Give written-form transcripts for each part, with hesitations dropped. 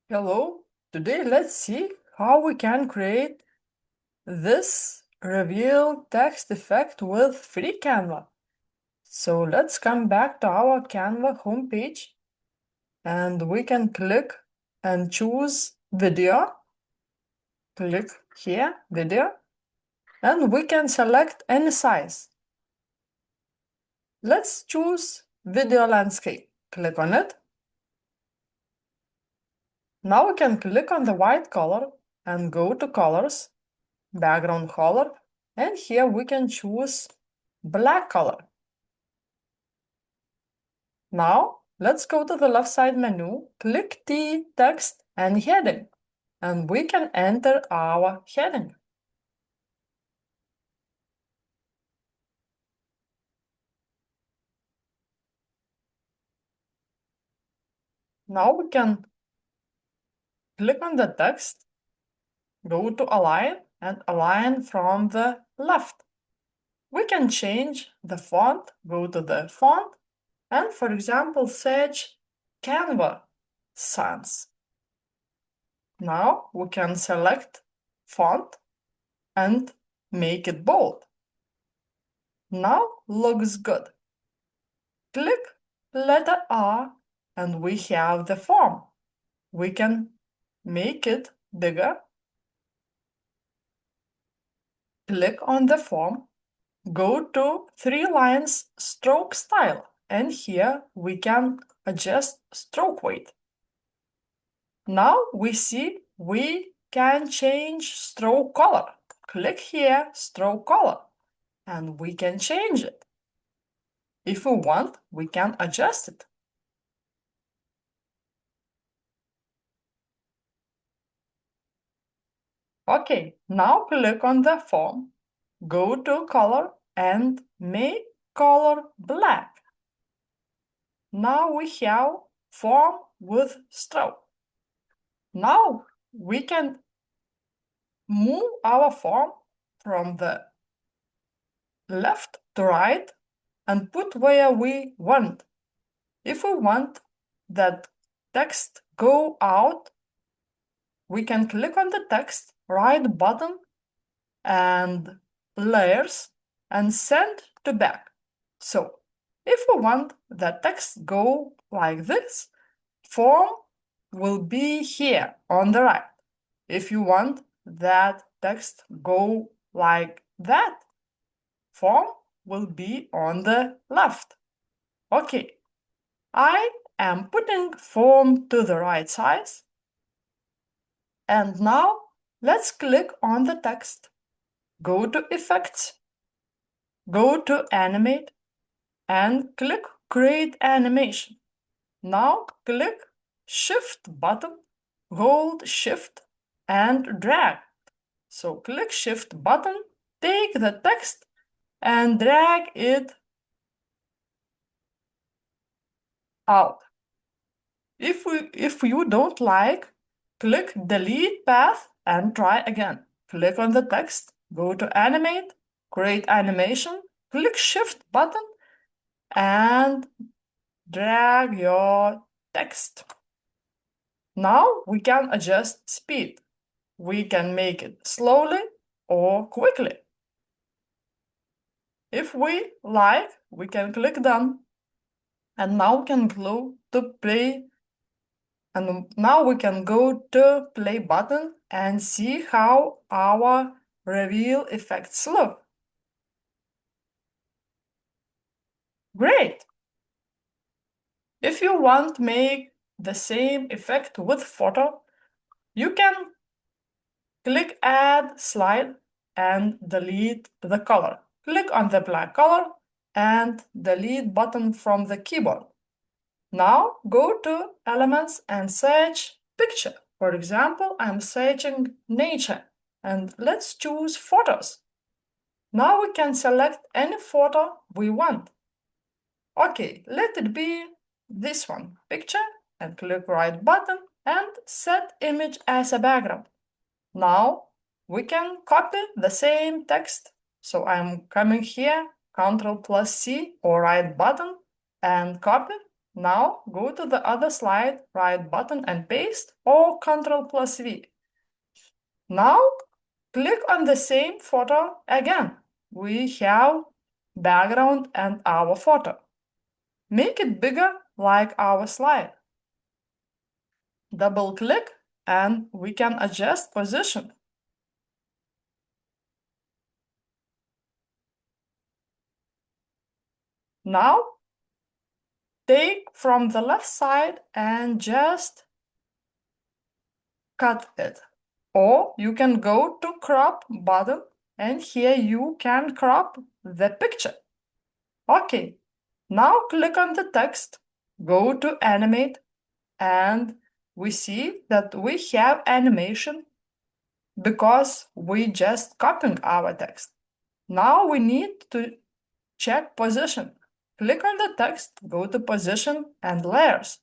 Hello, today let's see how we can create this reveal text effect with free Canva. So let's come back to our Canva homepage and we can click and choose video. Click here, video, and we can select any size. Let's choose video landscape. Click on it. Now we can click on the white color and go to colors, background color, and here we can choose black color. Now let's go to the left side menu, click T text and heading, and we can enter our heading. Now we can click on the text, go to align and align from the left. We can change the font, go to the font, and for example, search Canva Sans. Now we can select font and make it bold. Now looks good. Click letter R and we have the form. We can make it bigger. Click on the form, go to 3 lines stroke style, and here we can adjust stroke weight. Now we see we can change stroke color. Click here, stroke color, and we can change it. If we want, we can adjust it. Okay, now click on the form, go to color and make color black. Now we have form with stroke. Now we can move our form from the left to right and put where we want. If we want that text go out, we can click on the text, right button, and layers, and send to back. So if we want the text go like this, form will be here on the right. If you want that text go like that, form will be on the left. Okay, I am putting form to the right size. And now let's click on the text. Go to Effects, go to Animate, and click Create Animation. Now click Shift button, hold Shift, and drag. So click Shift button, take the text, and drag it out. If you don't like, click Delete Path and try again. Click on the text, go to Animate, Create Animation, click Shift button, and drag your text. Now we can adjust speed. We can make it slowly or quickly. If we like, we can click Done. And now we can go to play. And now we can go to play button and see how our reveal effects look. Great! If you want to make the same effect with photo, you can click Add Slide and delete the color. Click on the black color and delete button from the keyboard. Now go to Elements and search Picture. For example, I'm searching nature and let's choose photos. Now we can select any photo we want. Okay, let it be this one, picture, and click right button and set image as a background. Now we can copy the same text. So I'm coming here, Ctrl+C or right button and copy. Now go to the other slide, right button and paste, or Ctrl+V. Now click on the same photo again. We have background and our photo. Make it bigger like our slide. Double click and we can adjust position. Now take from the left side and just cut it. Or you can go to crop button and here you can crop the picture. Okay, now click on the text, go to animate, and we see that we have animation because we just copied our text. Now we need to check position. Click on the text, go to position and layers.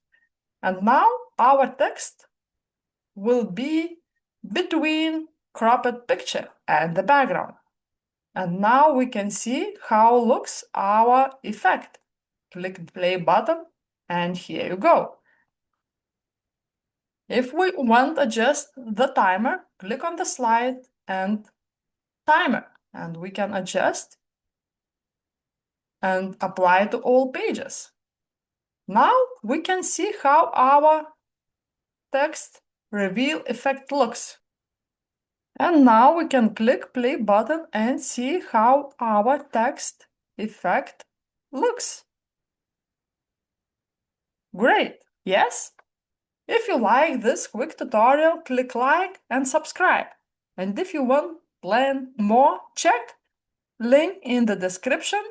And now our text will be between cropped picture and the background. And now we can see how looks our effect. Click the play button and here you go. If we want to adjust the timer, click on the slide and timer, and we can adjust and apply to all pages. Now we can see how our text reveal effect looks. And now we can click play button and see how our text effect looks. Great, yes? If you like this quick tutorial, click like and subscribe. And if you want to learn more, check link in the description.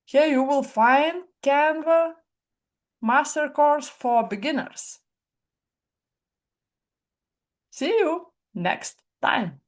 Here you will find Canva Master Course for beginners. See you next time.